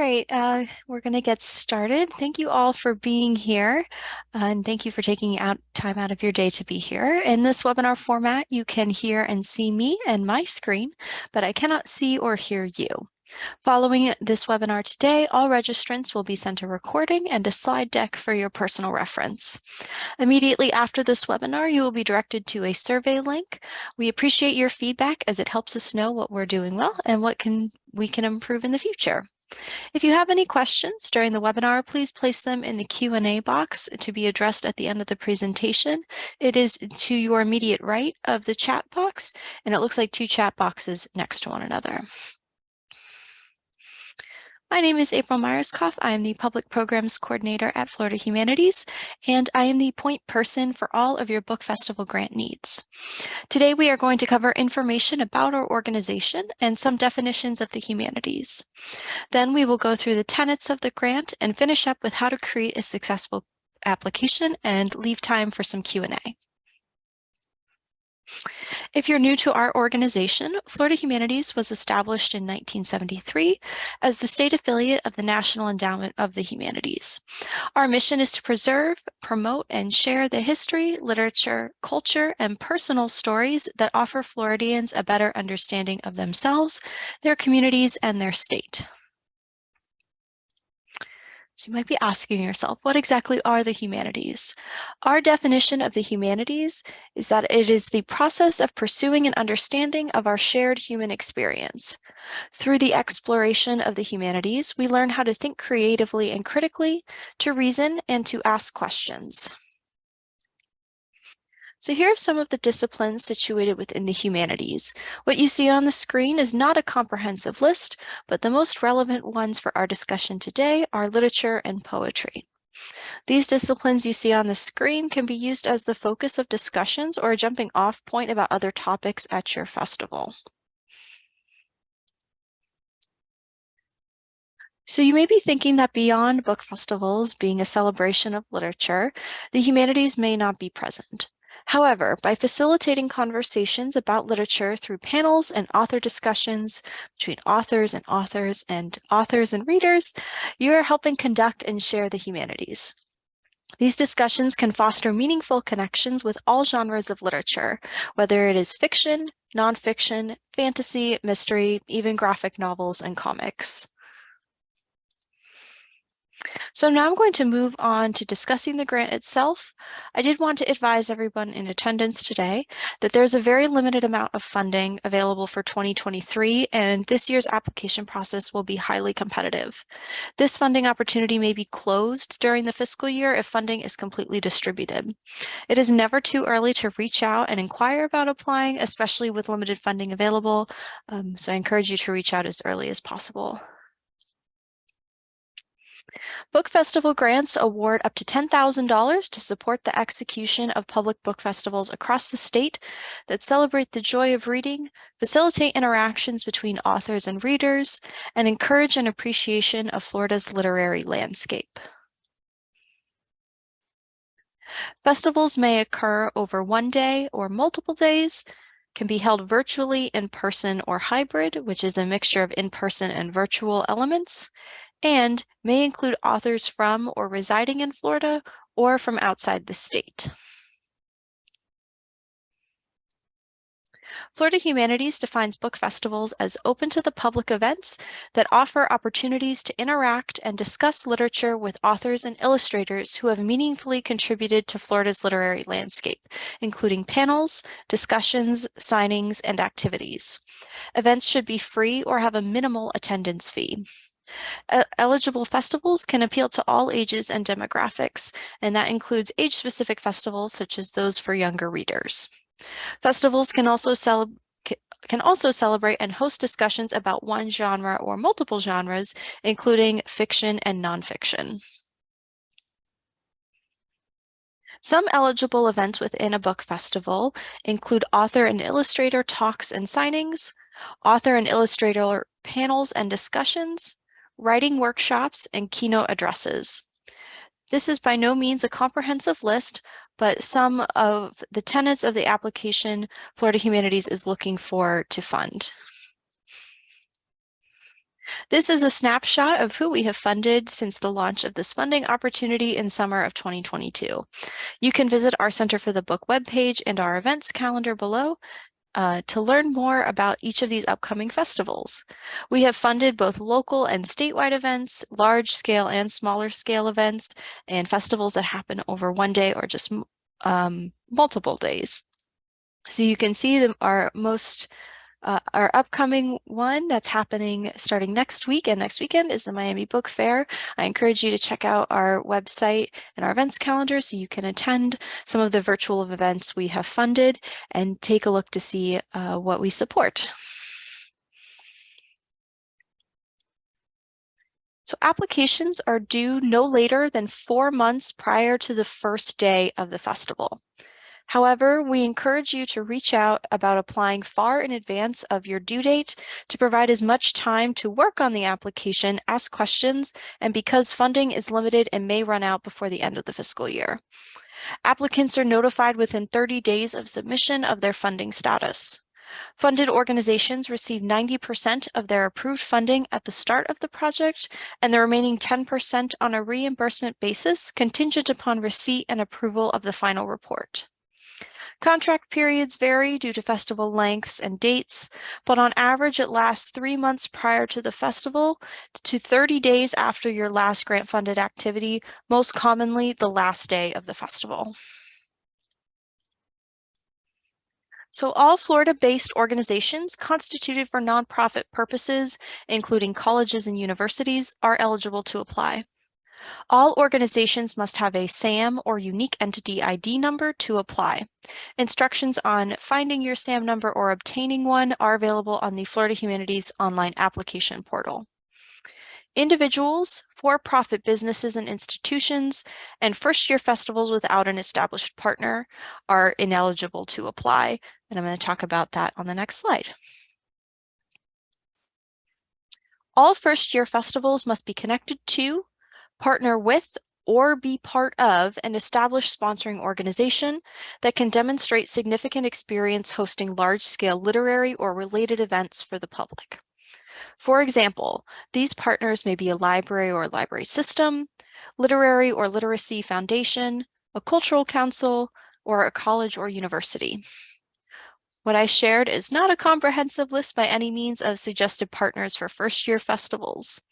right, we're going to get started. Thank you all for being here, and thank you for taking time out of your day to be here. In this webinar format, you can hear and see me and my screen, but I cannot see or hear you. Following this webinar today, all registrants will be sent a recording and a slide deck for your personal reference. Immediately after this webinar, you will be directed to a survey link. We appreciate your feedback as it helps us know what we're doing well and what we can improve in the future. If you have any questions during the webinar, please place them in the Q&A box to be addressed at the end of the presentation. It is to your immediate right of the chat box, and it looks like two chat boxes next to one another. My name is April Myerscough. I am the Public Programs Coordinator at Florida Humanities, and I am the point person for all of your Book Festival grant needs. Today, we are going to cover information about our organization and some definitions of the humanities. Then we will go through the tenets of the grant and finish up with how to create a successful application and leave time for some Q&A. If you're new to our organization, Florida Humanities was established in 1973 as the state affiliate of the National Endowment of the Humanities. Our mission is to preserve, promote, and share the history, literature, culture, and personal stories that offer Floridians a better understanding of themselves, their communities, and their state. So you might be asking yourself, what exactly are the humanities? Our definition of the humanities is that it is the process of pursuing an understanding of our shared human experience. Through the exploration of the humanities, we learn how to think creatively and critically, to reason, and to ask questions. So here are some of the disciplines situated within the humanities. What you see on the screen is not a comprehensive list, but the most relevant ones for our discussion today are literature and poetry. These disciplines you see on the screen can be used as the focus of discussions or a jumping off point about other topics at your festival. So you may be thinking that beyond book festivals being a celebration of literature, the humanities may not be present. However, by facilitating conversations about literature through panels and author discussions between authors and readers, you are helping conduct and share the humanities. These discussions can foster meaningful connections with all genres of literature, whether it is fiction, nonfiction, fantasy, mystery, even graphic novels and comics. So now I'm going to move on to discussing the grant itself. I did want to advise everyone in attendance today that there's a very limited amount of funding available for 2023, and this year's application process will be highly competitive. This funding opportunity may be closed during the fiscal year if funding is completely distributed. It is never too early to reach out and inquire about applying, especially with limited funding available, so I encourage you to reach out as early as possible. Book Festival grants award up to $10,000 to support the execution of public book festivals across the state that celebrate the joy of reading, facilitate interactions between authors and readers, and encourage an appreciation of Florida's literary landscape. Festivals may occur over one day or multiple days, can be held virtually, in person, or hybrid, which is a mixture of in-person and virtual elements, and may include authors from or residing in Florida or from outside the state. Florida Humanities defines book festivals as open to the public events that offer opportunities to interact and discuss literature with authors and illustrators who have meaningfully contributed to Florida's literary landscape, including panels, discussions, signings, and activities. Events should be free or have a minimal attendance fee. Eligible festivals can appeal to all ages and demographics, and that includes age-specific festivals such as those for younger readers. Festivals can also celebrate and host discussions about one genre or multiple genres, including fiction and nonfiction. Some eligible events within a book festival include author and illustrator talks and signings, author and illustrator panels and discussions, writing workshops, and keynote addresses. This is by no means a comprehensive list, but some of the tenets of the application Florida Humanities is looking for to fund. This is a snapshot of who we have funded since the launch of this funding opportunity in summer of 2022. You can visit our Center for the Book webpage and our events calendar below to learn more about each of these upcoming festivals. We have funded both local and statewide events, large scale and smaller scale events, and festivals that happen over one day or just multiple days. So you can see our upcoming one that's happening starting next week and next weekend is the Miami Book Fair. I encourage you to check out our website and our events calendar so you can attend some of the virtual events we have funded and take a look to see what we support. So applications are due no later than 4 months prior to the first day of the festival. However, we encourage you to reach out about applying far in advance of your due date to provide as much time to work on the application, ask questions, and because funding is limited and may run out before the end of the fiscal year. Applicants are notified within 30 days of submission of their funding status. Funded organizations receive 90% of their approved funding at the start of the project, and the remaining 10% on a reimbursement basis contingent upon receipt and approval of the final report. Contract periods vary due to festival lengths and dates, but on average it lasts 3 months prior to the festival to 30 days after your last grant-funded activity, most commonly the last day of the festival. So all Florida-based organizations constituted for nonprofit purposes, including colleges and universities, are eligible to apply. All organizations must have a SAM or Unique Entity ID number to apply. Instructions on finding your SAM number or obtaining one are available on the Florida Humanities online application portal. Individuals, for-profit businesses and institutions, and first-year festivals without an established partner are ineligible to apply, and I'm going to talk about that on the next slide. All first-year festivals must be connected to, partner with, or be part of an established sponsoring organization that can demonstrate significant experience hosting large-scale literary or related events for the public. For example, these partners may be a library or library system, literary or literacy foundation, a cultural council, or a college or university. What I shared is not a comprehensive list by any means of suggested partners for first-year festivals.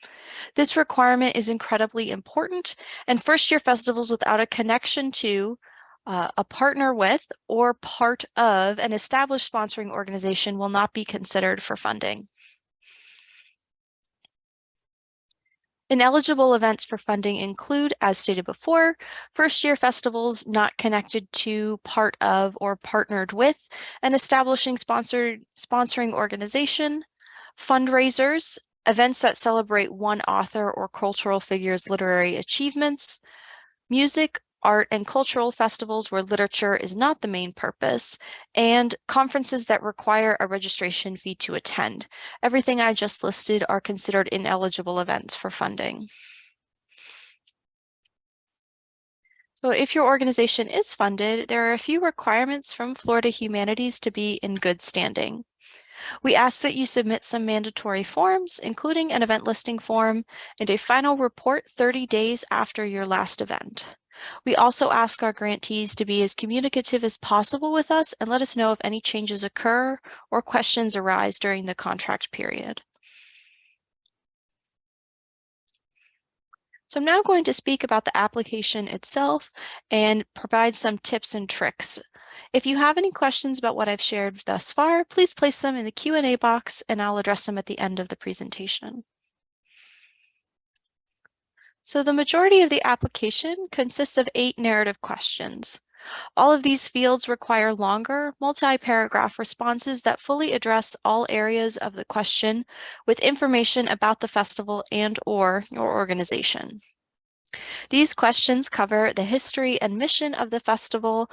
This requirement is incredibly important, and first-year festivals without a connection to, a partner with, or part of an established sponsoring organization will not be considered for funding. Ineligible events for funding include, as stated before, first-year festivals not connected to, part of, or partnered with an sponsoring organization, fundraisers, events that celebrate one author or cultural figure's literary achievements, music, art, and cultural festivals where literature is not the main purpose, and conferences that require a registration fee to attend. Everything I just listed are considered ineligible events for funding. So if your organization is funded, there are a few requirements from Florida Humanities to be in good standing. We ask that you submit some mandatory forms, including an event listing form and a final report 30 days after your last event. We also ask our grantees to be as communicative as possible with us and let us know if any changes occur or questions arise during the contract period. So I'm now going to speak about the application itself and provide some tips and tricks. If you have any questions about what I've shared thus far, please place them in the Q&A box and I'll address them at the end of the presentation. So the majority of the application consists of 8 narrative questions. All of these fields require longer, multi-paragraph responses that fully address all areas of the question with information about the festival and/or your organization. These questions cover the history and mission of the festival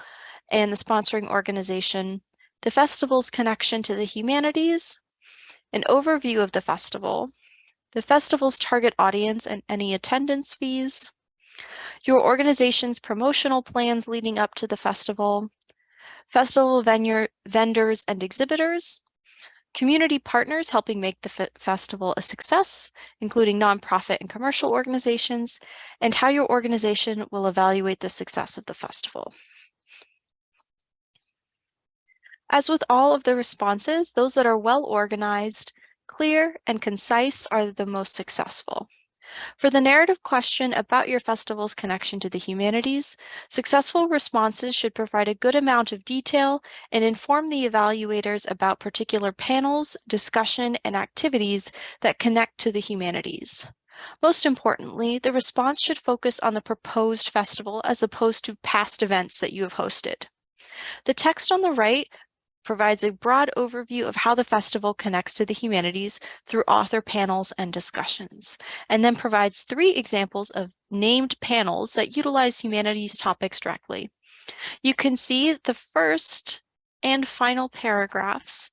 and the sponsoring organization, the festival's connection to the humanities, an overview of the festival's target audience and any attendance fees, your organization's promotional plans leading up to the festival vendors and exhibitors, community partners helping make the festival a success, including nonprofit and commercial organizations, and how your organization will evaluate the success of the festival. As with all of the responses, those that are well organized, clear, and concise are the most successful. For the narrative question about your festival's connection to the humanities, successful responses should provide a good amount of detail and inform the evaluators about particular panels, discussion, and activities that connect to the humanities. Most importantly, the response should focus on the proposed festival as opposed to past events that you have hosted. The text on the right provides a broad overview of how the festival connects to the humanities through author panels and discussions, and then provides 3 examples of named panels that utilize humanities topics directly. You can see the first and final paragraphs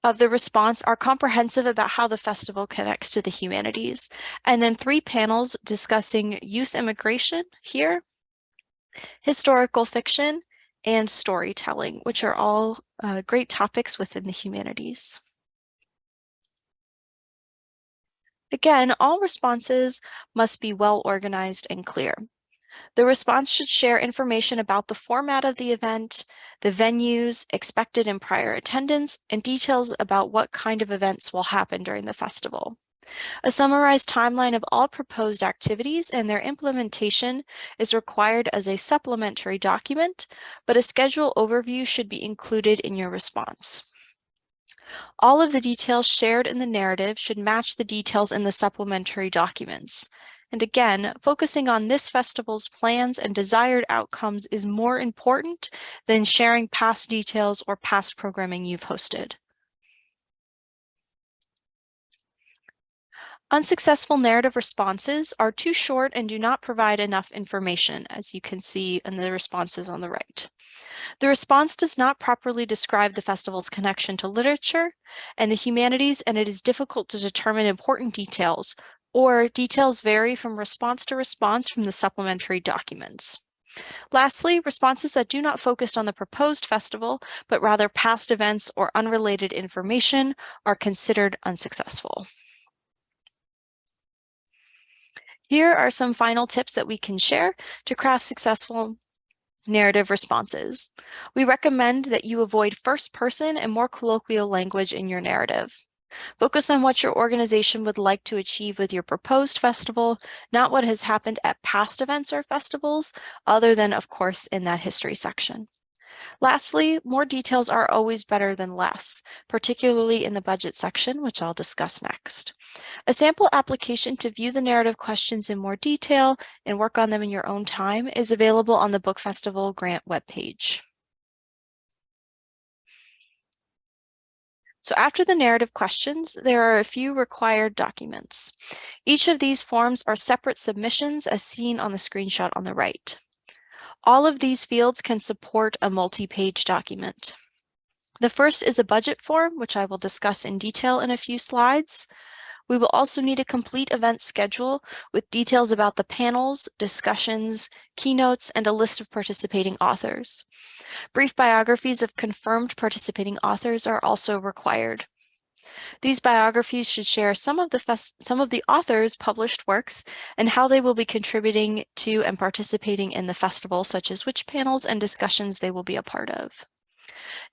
of the response are comprehensive about how the festival connects to the humanities, and then 3 panels discussing youth immigration here, historical fiction, and storytelling, which are all great topics within the humanities. Again, all responses must be well organized and clear. The response should share information about the format of the event, the venues, expected and prior attendance, and details about what kind of events will happen during the festival. A summarized timeline of all proposed activities and their implementation is required as a supplementary document, but a schedule overview should be included in your response. All of the details shared in the narrative should match the details in the supplementary documents. And again, focusing on this festival's plans and desired outcomes is more important than sharing past details or past programming you've hosted. Unsuccessful narrative responses are too short and do not provide enough information, as you can see in the responses on the right. The response does not properly describe the festival's connection to literature and the humanities, and it is difficult to determine important details, or details vary from response to response from the supplementary documents. Lastly, responses that do not focus on the proposed festival, but rather past events or unrelated information are considered unsuccessful. Here are some final tips that we can share to craft successful narrative responses. We recommend that you avoid first-person and more colloquial language in your narrative. Focus on what your organization would like to achieve with your proposed festival, not what has happened at past events or festivals, other than, of course, in that history section. Lastly, more details are always better than less, particularly in the budget section, which I'll discuss next. A sample application to view the narrative questions in more detail and work on them in your own time is available on the Book Festival Grant webpage. So after the narrative questions, there are a few required documents. Each of these forms are separate submissions as seen on the screenshot on the right. All of these fields can support a multi-page document. The first is a budget form, which I will discuss in detail in a few slides. We will also need a complete event schedule with details about the panels, discussions, keynotes, and a list of participating authors. Brief biographies of confirmed participating authors are also required. These biographies should share some of the authors' published works and how they will be contributing to and participating in the festival, such as which panels and discussions they will be a part of.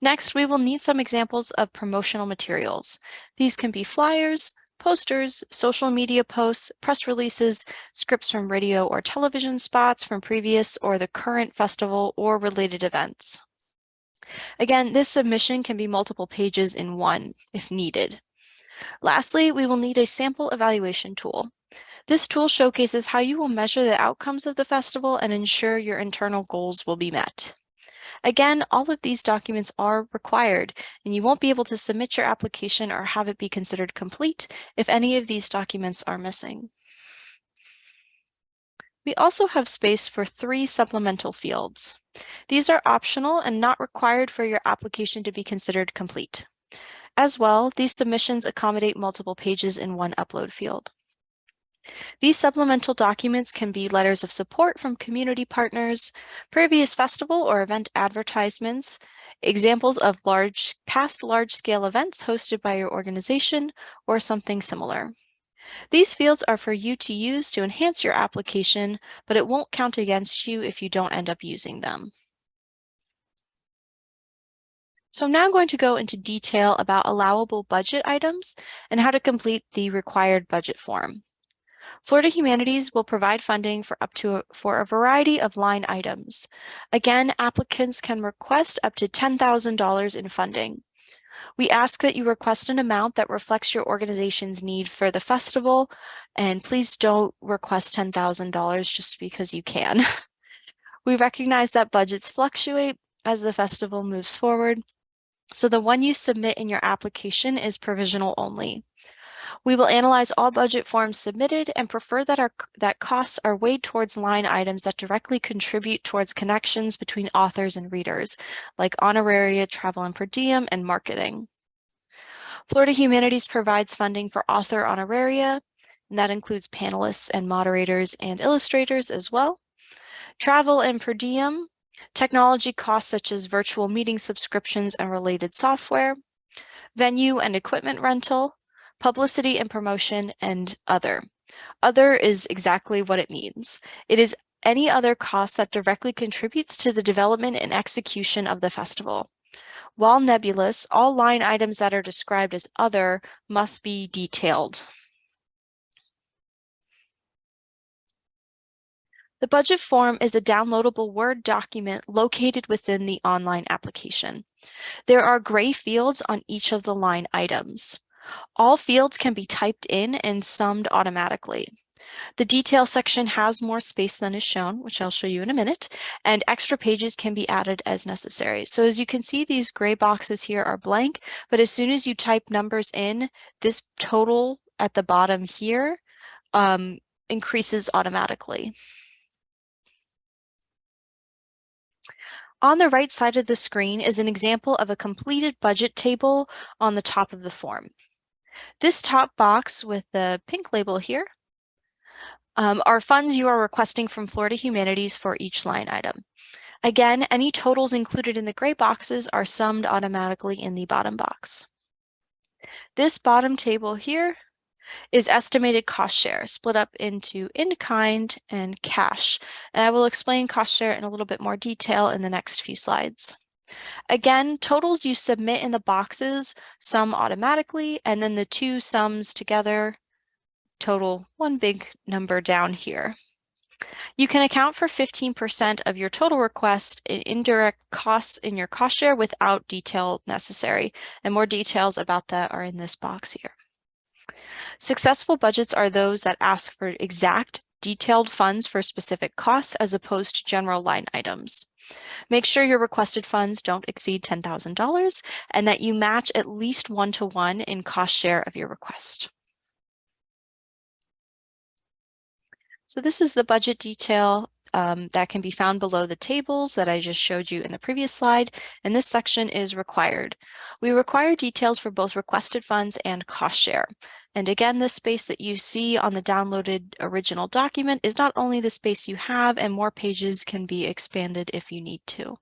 Next, we will need some examples of promotional materials. These can be flyers, posters, social media posts, press releases, scripts from radio or television spots from previous or the current festival or related events. Again, this submission can be multiple pages in one if needed. Lastly, we will need a sample evaluation tool. This tool showcases how you will measure the outcomes of the festival and ensure your internal goals will be met. Again, all of these documents are required, and you won't be able to submit your application or have it be considered complete if any of these documents are missing. We also have space for 3 supplemental fields. These are optional and not required for your application to be considered complete. As well, these submissions accommodate multiple pages in one upload field. These supplemental documents can be letters of support from community partners, previous festival or event advertisements, examples of past large-scale events hosted by your organization, or something similar. These fields are for you to use to enhance your application, but it won't count against you if you don't end up using them. So I'm now going to go into detail about allowable budget items and how to complete the required budget form. Florida Humanities will provide funding for a variety of line items. Again, applicants can request up to $10,000 in funding. We ask that you request an amount that reflects your organization's need for the festival, and please don't request $10,000 just because you can. We recognize that budgets fluctuate as the festival moves forward, so the one you submit in your application is provisional only. We will analyze all budget forms submitted and prefer that costs are weighed towards line items that directly contribute towards connections between authors and readers, like honoraria, travel and per diem, and marketing. Florida Humanities provides funding for author honoraria, and that includes panelists and moderators and illustrators as well. Travel and per diem, technology costs such as virtual meeting subscriptions and related software, venue and equipment rental, publicity and promotion, and other. Other is exactly what it means. It is any other cost that directly contributes to the development and execution of the festival. While nebulous, all line items that are described as other must be detailed. The budget form is a downloadable Word document located within the online application. There are gray fields on each of the line items. All fields can be typed in and summed automatically. The detail section has more space than is shown, which I'll show you in a minute, and extra pages can be added as necessary. So as you can see, these gray boxes here are blank, but as soon as you type numbers in, this total at the bottom here increases automatically. On the right side of the screen is an example of a completed budget table on the top of the form. This top box with the pink label here are funds you are requesting from Florida Humanities for each line item. Again, any totals included in the gray boxes are summed automatically in the bottom box. This bottom table here is estimated cost share, split up into in-kind and cash. And I will explain cost share in a little bit more detail in the next few slides. Again, totals you submit in the boxes sum automatically, and then the two sums together total one big number down here. You can account for 15% of your total request in indirect costs in your cost share without detail necessary, and more details about that are in this box here. Successful budgets are those that ask for exact, detailed funds for specific costs as opposed to general line items. Make sure your requested funds don't exceed $10,000 and that you match at least 1-to-1 in cost share of your request. So this is the budget detail that can be found below the tables that I just showed you in the previous slide, and this section is required. We require details for both requested funds and cost share. And again, this space that you see on the downloaded original document is not only the space you have, and more pages can be expanded if you need to.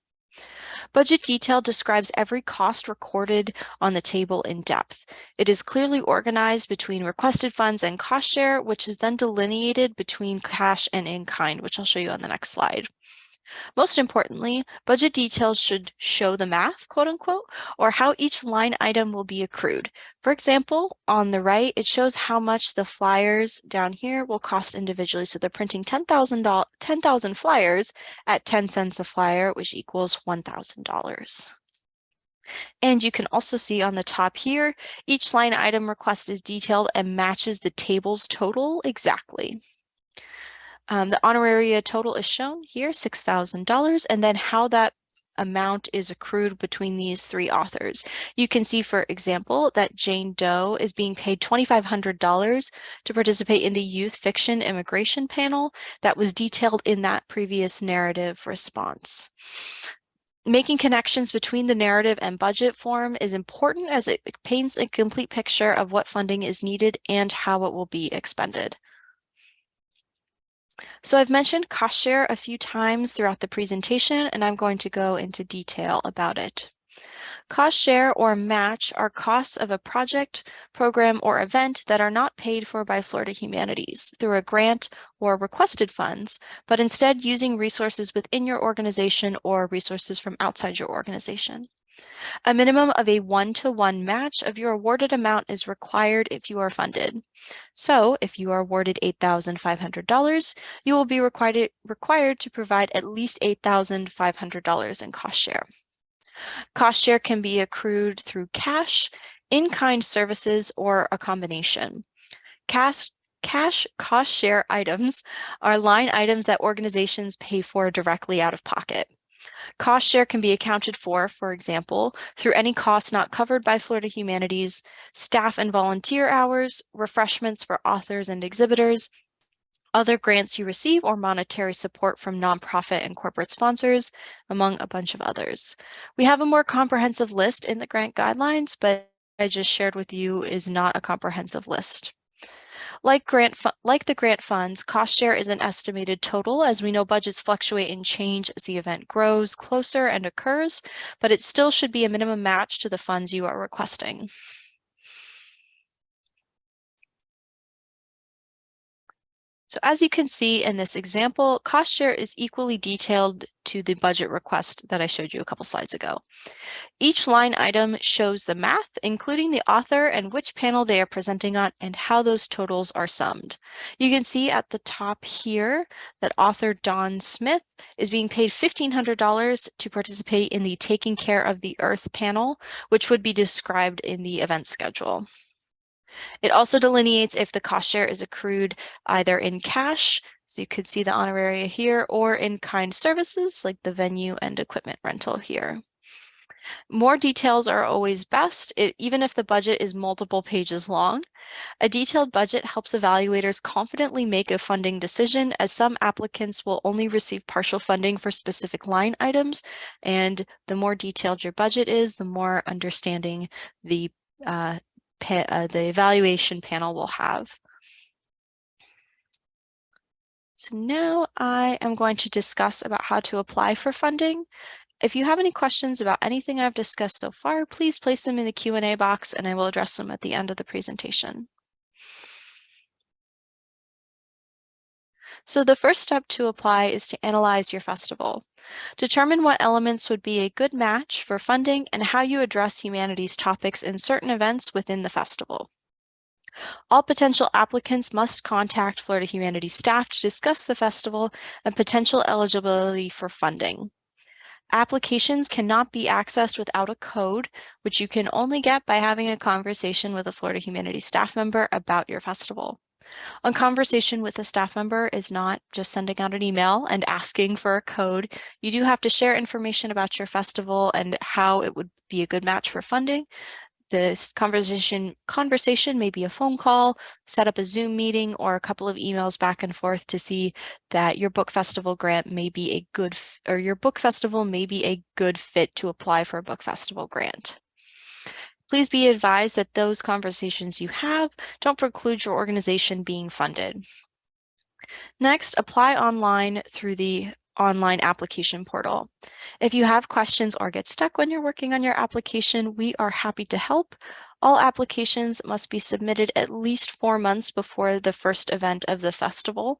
Budget detail describes every cost recorded on the table in depth. It is clearly organized between requested funds and cost share, which is then delineated between cash and in-kind, which I'll show you on the next slide. Most importantly, budget details should show the math, quote unquote, or how each line item will be accrued. For example, on the right, it shows how much the flyers down here will cost individually. So they're printing 10,000 flyers at 10 cents a flyer, which equals $1,000. And you can also see on the top here, each line item request is detailed and matches the table's total exactly. The honoraria total is shown here, $6,000, and then how that amount is accrued between these three authors. You can see, for example, that Jane Doe is being paid $2,500 to participate in the youth fiction immigration panel that was detailed in that previous narrative response. Making connections between the narrative and budget form is important as it paints a complete picture of what funding is needed and how it will be expended. So I've mentioned cost share a few times throughout the presentation, and I'm going to go into detail about it. Cost share or match are costs of a project, program, or event that are not paid for by Florida Humanities through a grant or requested funds, but instead using resources within your organization or resources from outside your organization. A minimum of a 1-to-1 match of your awarded amount is required if you are funded. So if you are awarded $8,500, you will be required to provide at least $8,500 in cost share. Cost share can be accrued through cash, in-kind services, or a combination. Cash cost share items are line items that organizations pay for directly out of pocket. Cost share can be accounted for example, through any costs not covered by Florida Humanities, staff and volunteer hours, refreshments for authors and exhibitors, other grants you receive, or monetary support from nonprofit and corporate sponsors, among a bunch of others. We have a more comprehensive list in the grant guidelines, but I just shared with you is not a comprehensive list. Like the grant funds, cost share is an estimated total, as we know budgets fluctuate and change as the event grows closer and occurs, but it still should be a minimum match to the funds you are requesting. So as you can see in this example, cost share is equally detailed to the budget request that I showed you a couple slides ago. Each line item shows the math, including the author and which panel they are presenting on and how those totals are summed. You can see at the top here that author Dawn Smith is being paid $1,500 to participate in the Taking Care of the Earth panel, which would be described in the event schedule. It also delineates if the cost share is accrued either in cash, so you could see the honoraria here, or in kind services like the venue and equipment rental here. More details are always best, even if the budget is multiple pages long. A detailed budget helps evaluators confidently make a funding decision, as some applicants will only receive partial funding for specific line items, and the more detailed your budget is, the more understanding the evaluation panel will have. So now I am going to discuss about how to apply for funding. If you have any questions about anything I've discussed so far, please place them in the Q&A box and I will address them at the end of the presentation. So the first step to apply is to analyze your festival. Determine what elements would be a good match for funding and how you address humanities topics in certain events within the festival. All potential applicants must contact Florida Humanities staff to discuss the festival and potential eligibility for funding. Applications cannot be accessed without a code, which you can only get by having a conversation with a Florida Humanities staff member about your festival. A conversation with a staff member is not just sending out an email and asking for a code. You do have to share information about your festival and how it would be a good match for funding. This conversation may be a phone call, set up a Zoom meeting, or a couple of emails back and forth to see that your book festival grant may be a good, or your book festival may be a good fit to apply for a book festival grant. Please be advised that those conversations you have don't preclude your organization being funded. Next, apply online through the online application portal. If you have questions or get stuck when you're working on your application, we are happy to help. All applications must be submitted at least 4 months before the first event of the festival.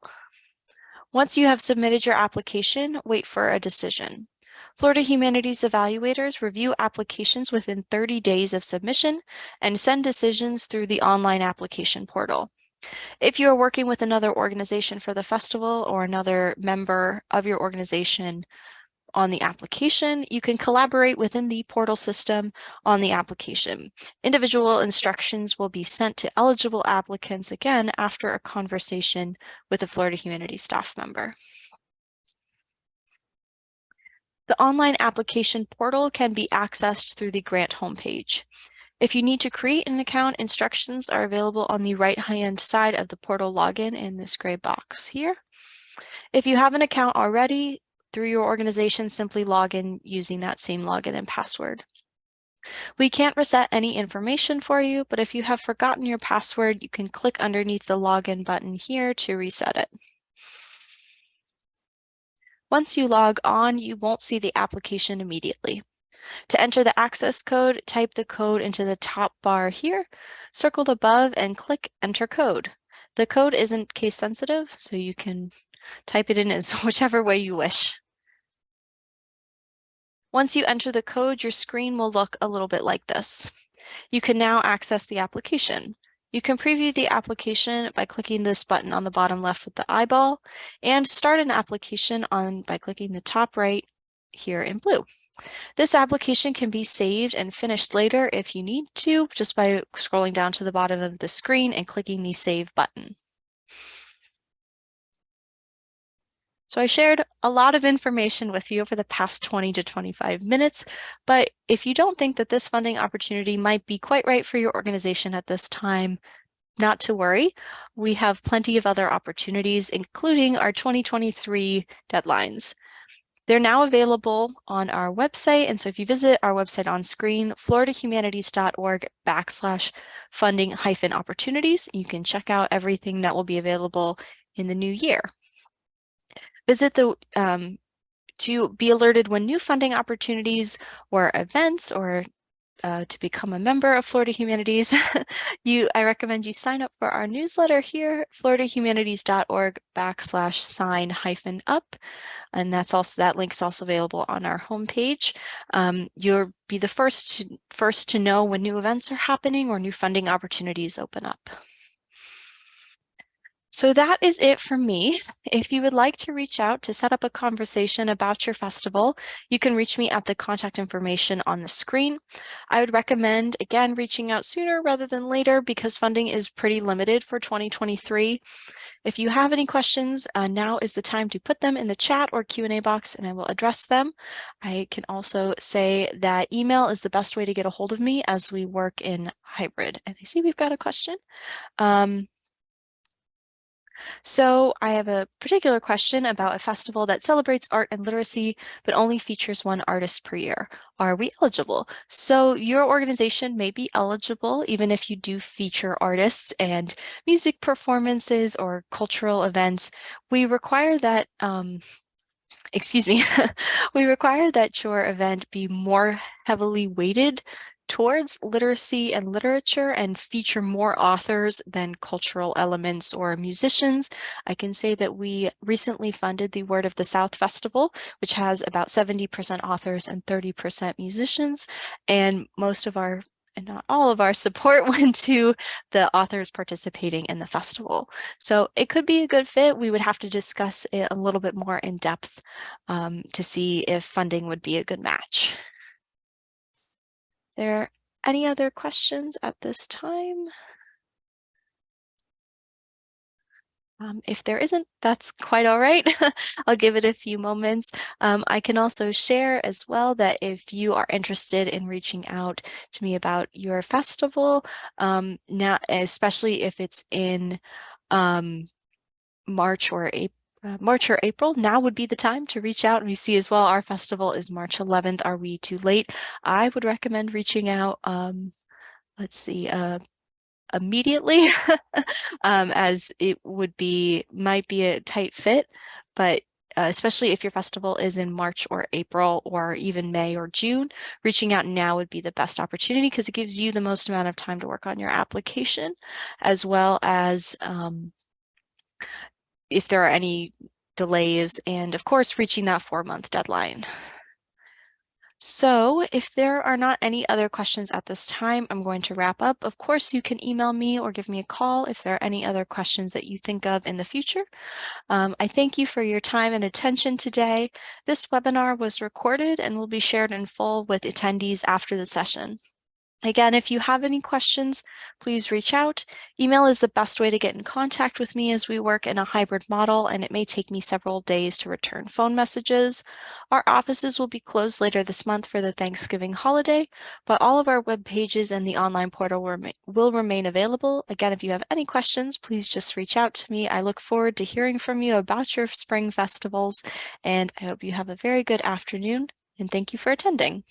Once you have submitted your application, wait for a decision. Florida Humanities evaluators review applications within 30 days of submission and send decisions through the online application portal. If you are working with another organization for the festival or another member of your organization on the application, you can collaborate within the portal system on the application. Individual instructions will be sent to eligible applicants again after a conversation with a Florida Humanities staff member. The online application portal can be accessed through the grant homepage. If you need to create an account, instructions are available on the right-hand side of the portal login in this gray box here. If you have an account already through your organization, simply log in using that same login and password. We can't reset any information for you, but if you have forgotten your password, you can click underneath the login button here to reset it. Once you log on, you won't see the application immediately. To enter the access code, type the code into the top bar here, circle above, and click Enter Code. The code isn't case sensitive, so you can type it in as whichever way you wish. Once you enter the code, your screen will look a little bit like this. You can now access the application. You can preview the application by clicking this button on the bottom left with the eyeball, and start an application by clicking the top right here in blue. This application can be saved and finished later if you need to, just by scrolling down to the bottom of the screen and clicking the Save button. So I shared a lot of information with you over the past 20 to 25 minutes, but if you don't think that this funding opportunity might be quite right for your organization at this time, not to worry. We have plenty of other opportunities, including our 2023 deadlines. They're now available on our website, and so if you visit our website on screen, floridahumanities.org/funding-opportunities, you can check out everything that will be available in the new year. Visit to be alerted when new funding opportunities or events or to become a member of Florida Humanities, I recommend you sign up for our newsletter here, floridahumanities.org/sign-up. And that link's also available on our homepage. You'll be the first to know when new events are happening or new funding opportunities open up. So that is it for me. If you would like to reach out to set up a conversation about your festival, you can reach me at the contact information on the screen. I would recommend, again, reaching out sooner rather than later because funding is pretty limited for 2023. If you have any questions, now is the time to put them in the chat or Q&A box and I will address them. I can also say that email is the best way to get a hold of me as we work in hybrid. And I see we've got a question. So I have a particular question about a festival that celebrates art and literacy, but only features one artist per year. Are we eligible? So your organization may be eligible even if you do feature artists and music performances or cultural events. We require that we require that your event be more heavily weighted towards literacy and literature and feature more authors than cultural elements or musicians. I can say that we recently funded the Word of the South Festival, which has about 70% authors and 30% musicians, and not all of our support went to the authors participating in the festival. So it could be a good fit. We would have to discuss it a little bit more in depth to see if funding would be a good match. There any other questions at this time? If there isn't, that's quite all right. I'll give it a few moments. I can also share as well that if you are interested in reaching out to me about your festival, now, especially if it's in March or April, now would be the time to reach out. And we see as well, our festival is March 11th. Are we too late? I would recommend reaching out, let's see, immediately, as it might be a tight fit, but especially if your festival is in March or April or even May or June, reaching out now would be the best opportunity because it gives you the most amount of time to work on your application, as well as if there are any delays, and of course, reaching that 4-month deadline. So if there are not any other questions at this time, I'm going to wrap up. Of course, you can email me or give me a call if there are any other questions that you think of in the future. I thank you for your time and attention today. This webinar was recorded and will be shared in full with attendees after the session. Again, if you have any questions, please reach out. Email is the best way to get in contact with me as we work in a hybrid model, and it may take me several days to return phone messages. Our offices will be closed later this month for the Thanksgiving holiday, but all of our web pages and the online portal will remain available. Again, if you have any questions, please just reach out to me. I look forward to hearing from you about your spring festivals, and I hope you have a very good afternoon, and thank you for attending.